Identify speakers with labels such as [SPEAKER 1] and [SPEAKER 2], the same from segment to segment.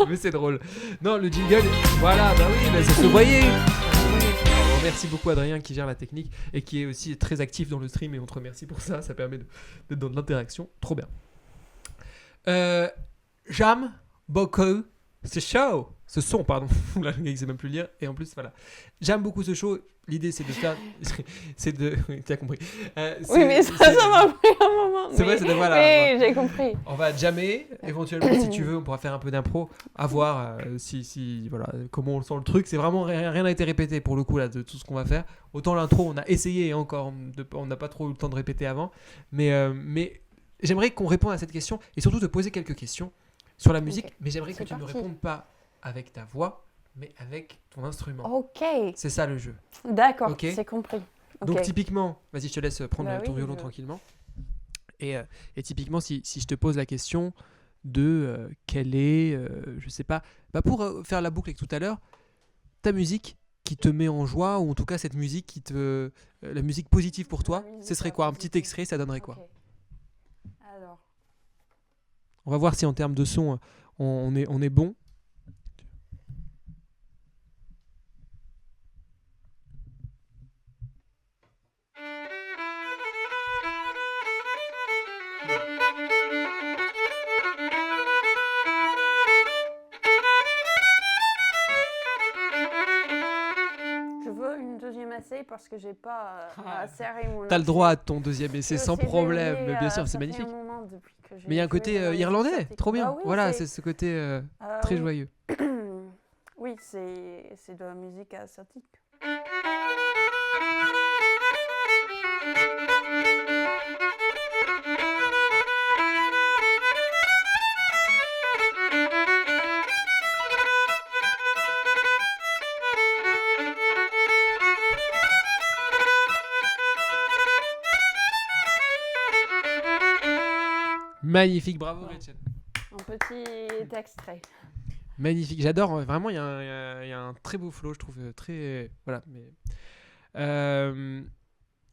[SPEAKER 1] Mais c'est drôle. Non, le jingle, voilà, bah oui, bah ça se voyait. Alors, merci beaucoup Adrien qui gère la technique et qui est aussi très actif dans le stream et on te remercie pour ça. Ça permet d'être dans de l'interaction. Trop bien. J'aime beaucoup ce show. Ce son, pardon. Là, le gars, il sait même plus lire. Et en plus, voilà. J'aime beaucoup ce show. L'idée, c'est de faire. C'est de. Tu as compris.
[SPEAKER 2] Oui, mais ça m'a pris un moment.
[SPEAKER 1] C'est vrai, c'est de. Voilà.
[SPEAKER 2] Oui, j'ai compris.
[SPEAKER 1] On va jammer. Éventuellement, si tu veux, on pourra faire un peu d'impro. À voir si. Voilà. Comment on sent le truc. C'est vraiment. Rien n'a été répété pour le coup, là, de tout ce qu'on va faire. Autant l'intro, on a essayé et encore. On n'a pas trop eu le temps de répéter avant. Mais j'aimerais qu'on réponde à cette question et surtout te poser quelques questions sur la musique.
[SPEAKER 2] Ok.
[SPEAKER 1] Mais j'aimerais que
[SPEAKER 2] C'est
[SPEAKER 1] tu ne
[SPEAKER 2] parti.
[SPEAKER 1] répondes pas avec ta voix, mais avec ton instrument.
[SPEAKER 2] Ok,
[SPEAKER 1] C'est ça le jeu.
[SPEAKER 2] d'accord,
[SPEAKER 1] Ok.
[SPEAKER 2] c'est compris. Ok.
[SPEAKER 1] Donc typiquement, vas-y, je te laisse prendre
[SPEAKER 2] Bah
[SPEAKER 1] ton
[SPEAKER 2] oui,
[SPEAKER 1] violon
[SPEAKER 2] je-
[SPEAKER 1] tranquillement. Et typiquement, si je te pose la question de quelle est, je sais pas, bah pour faire la boucle avec tout à l'heure, ta musique qui te met en joie, ou en tout cas cette musique qui te, la musique positive pour toi,
[SPEAKER 2] La musique,
[SPEAKER 1] ce serait quoi? Un petit
[SPEAKER 2] positive.
[SPEAKER 1] extrait, ça donnerait quoi?
[SPEAKER 2] Ok. Alors,
[SPEAKER 1] On va voir si en termes de son, on est bon.
[SPEAKER 2] je veux une deuxième essai parce que j'ai pas serré mon.
[SPEAKER 1] T'as le droit à ton deuxième essai
[SPEAKER 2] Je
[SPEAKER 1] sans
[SPEAKER 2] sais
[SPEAKER 1] problème,
[SPEAKER 2] jamais,
[SPEAKER 1] mais bien sûr,
[SPEAKER 2] ça
[SPEAKER 1] c'est
[SPEAKER 2] fait
[SPEAKER 1] magnifique.
[SPEAKER 2] un moment depuis que j'ai
[SPEAKER 1] Mais il y a un
[SPEAKER 2] joué
[SPEAKER 1] côté
[SPEAKER 2] de la musique
[SPEAKER 1] irlandais,
[SPEAKER 2] celtique.
[SPEAKER 1] trop bien.
[SPEAKER 2] Bah oui,
[SPEAKER 1] Voilà, c'est ce côté très
[SPEAKER 2] oui.
[SPEAKER 1] joyeux.
[SPEAKER 2] Oui, c'est de la musique celtique.
[SPEAKER 1] Magnifique, bravo Gretchen.
[SPEAKER 2] Un petit extrait.
[SPEAKER 1] Magnifique, j'adore, vraiment, il y a un très beau flow, je trouve, très... Voilà, mais...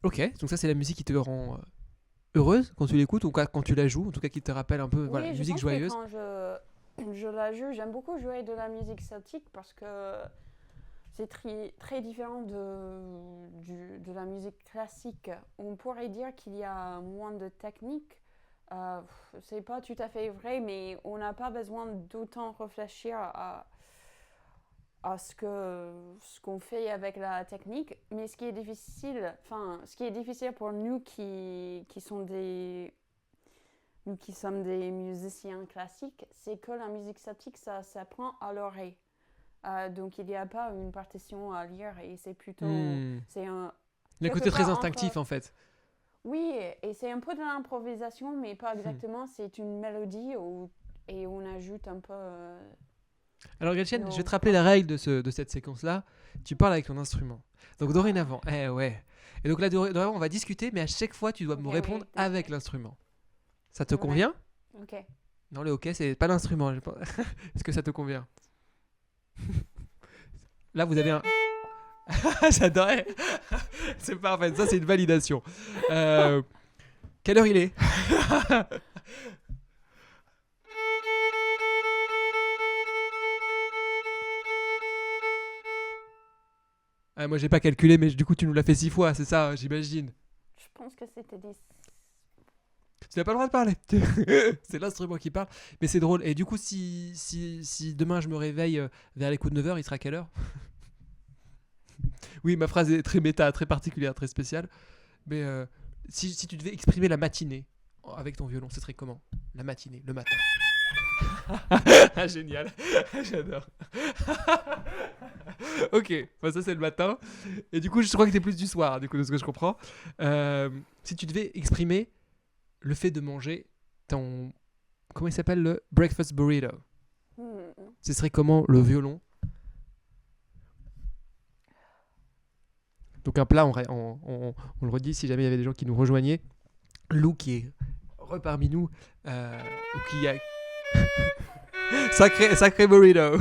[SPEAKER 1] Ok, donc ça c'est la musique qui te rend heureuse quand tu l'écoutes, ou quand tu la joues, en tout cas qui te rappelle un peu,
[SPEAKER 2] Oui,
[SPEAKER 1] voilà,
[SPEAKER 2] je
[SPEAKER 1] musique
[SPEAKER 2] pense
[SPEAKER 1] joyeuse.
[SPEAKER 2] que quand je la joue, j'aime beaucoup jouer de la musique celtique parce que c'est très différent de la musique classique. On pourrait dire qu'il y a moins de technique. C'est pas tout à fait vrai, mais on n'a pas besoin d'autant réfléchir à ce qu'on fait avec la technique. Mais ce qui est difficile pour nous qui sommes des musiciens classiques, c'est que la musique celtique, ça s'apprend à l'oreille. Donc il n'y a pas une partition à lire et c'est plutôt... C'est un...
[SPEAKER 1] Il y a un côté très instinctif en fait.
[SPEAKER 2] Oui, et c'est un peu de l'improvisation, mais pas exactement. C'est une mélodie et on ajoute un peu...
[SPEAKER 1] Alors Gretchen,
[SPEAKER 2] Non.
[SPEAKER 1] je vais te rappeler la règle de cette séquence-là. Tu parles avec ton instrument. Donc dorénavant, ouais. Et donc là, dorénavant, on va discuter, mais à chaque fois, tu dois me
[SPEAKER 2] Ok,
[SPEAKER 1] répondre
[SPEAKER 2] oui,
[SPEAKER 1] avec
[SPEAKER 2] ok.
[SPEAKER 1] l'instrument. Ça te
[SPEAKER 2] Ouais.
[SPEAKER 1] convient?
[SPEAKER 2] Ok.
[SPEAKER 1] Non, le hockey, c'est pas l'instrument. je pense. Est-ce que ça te convient? Là, vous avez un... J'adorais. C'est parfait, ça c'est une validation. Quelle heure il est? Moi j'ai pas calculé, mais du coup tu nous l'as fait 6 fois, c'est ça, j'imagine.
[SPEAKER 2] Je pense que c'était des...
[SPEAKER 1] Tu n'as pas le droit de parler. C'est l'instrument qui parle. Mais c'est drôle. Et du coup, si demain je me réveille vers les coups de 9h, il sera quelle heure? Oui, ma phrase est très méta, très particulière, très spéciale. Mais si tu devais exprimer la matinée avec ton violon, ce serait comment? La matinée, le matin. Génial. J'adore. Ok, bah ça c'est le matin. Et du coup, je crois que t'es plus du soir, du coup, de ce que je comprends. Si tu devais exprimer le fait de manger ton... Comment il s'appelle? Le breakfast burrito. Ce serait comment le violon? Donc un plat, on le redit si jamais il y avait des gens qui nous rejoignaient. Lou qui est parmi nous, ou qui a... sacré burrito.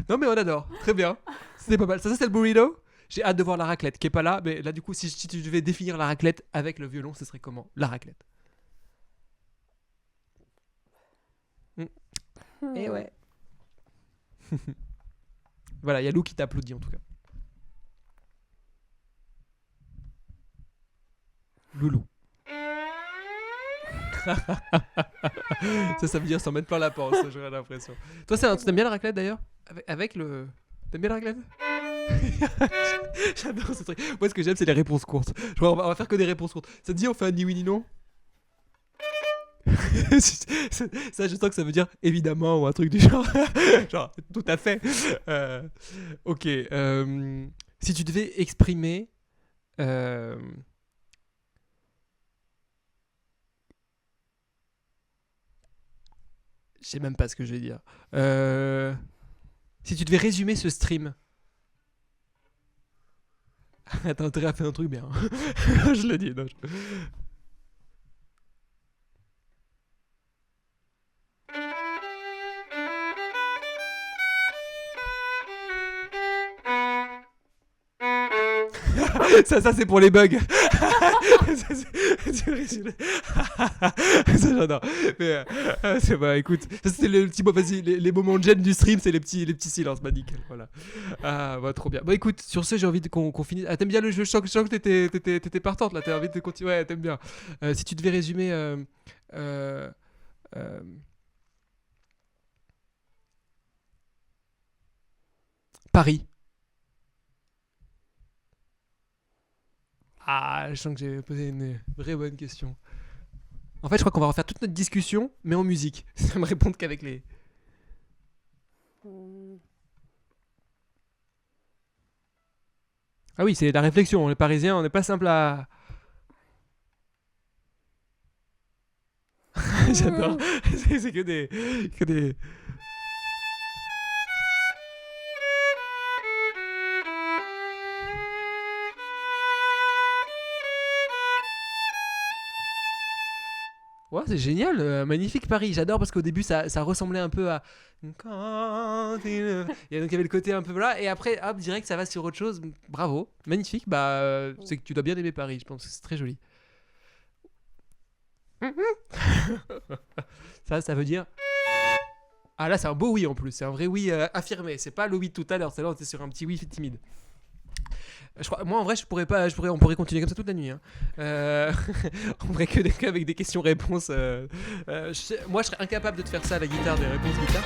[SPEAKER 1] Non mais on adore, très bien. C'était pas mal. Ça c'est le burrito. J'ai hâte de voir la raclette qui est pas là, mais là du coup si tu devais définir la raclette avec le violon, ce serait comment? La raclette. Et ouais. Voilà, il y a Lou qui t'applaudit en tout cas. Loulou. Ça veut dire s'en mettre plein la panse, j'ai l'impression. Toi, t'aimes bien la raclette d'ailleurs avec le. T'aimes bien la raclette? J'adore ce truc. Moi, ce que j'aime, c'est les réponses courtes. On va faire que des réponses courtes. Ça te dit, on fait un ni oui ni non? Ça, je sens que ça veut dire évidemment ou un truc du genre. Genre, tout à fait. Ok. Si tu devais exprimer. Je sais même pas ce que je vais dire. Si tu devais résumer ce stream. T'as intérêt à faire un truc bien. Je le dis. Non, ça c'est pour les bugs. Ça j'adore. Mais c'est bah écoute, ça c'était le petit mot. Vas-y, les moments de gêne du stream, c'est les petits silences. Bah nickel, voilà. Ah bah trop bien. Bah écoute, sur ce j'ai envie qu'on finisse. Ah t'aimes bien le jeu? Je sens que t'étais partante là. T'as envie de continuer. Ouais, t'aimes bien. Si tu devais résumer. Paris. Ah, je sens que j'ai posé une vraie bonne question. En fait, je crois qu'on va refaire toute notre discussion, mais en musique. Ça me répondre qu'avec les. Ah oui, c'est la réflexion. Les Parisiens, on n'est pas simple à. J'adore. C'est que des. Ouais, c'est génial, magnifique Paris. J'adore parce qu'au début ça ressemblait un peu à. Donc il y avait le côté un peu là, et après, hop, direct ça va sur autre chose. Bravo, magnifique. Bah, c'est que tu dois bien aimer Paris, je pense que c'est très joli. Ça veut dire. Ah là, c'est un beau oui en plus, c'est un vrai oui affirmé. C'est pas le oui de tout à l'heure, c'est là on était sur un petit oui timide. Moi en vrai on pourrait continuer comme ça toute la nuit hein. On ferait que avec des questions-réponses moi je serais incapable de te faire ça à la guitare, des réponses guitare.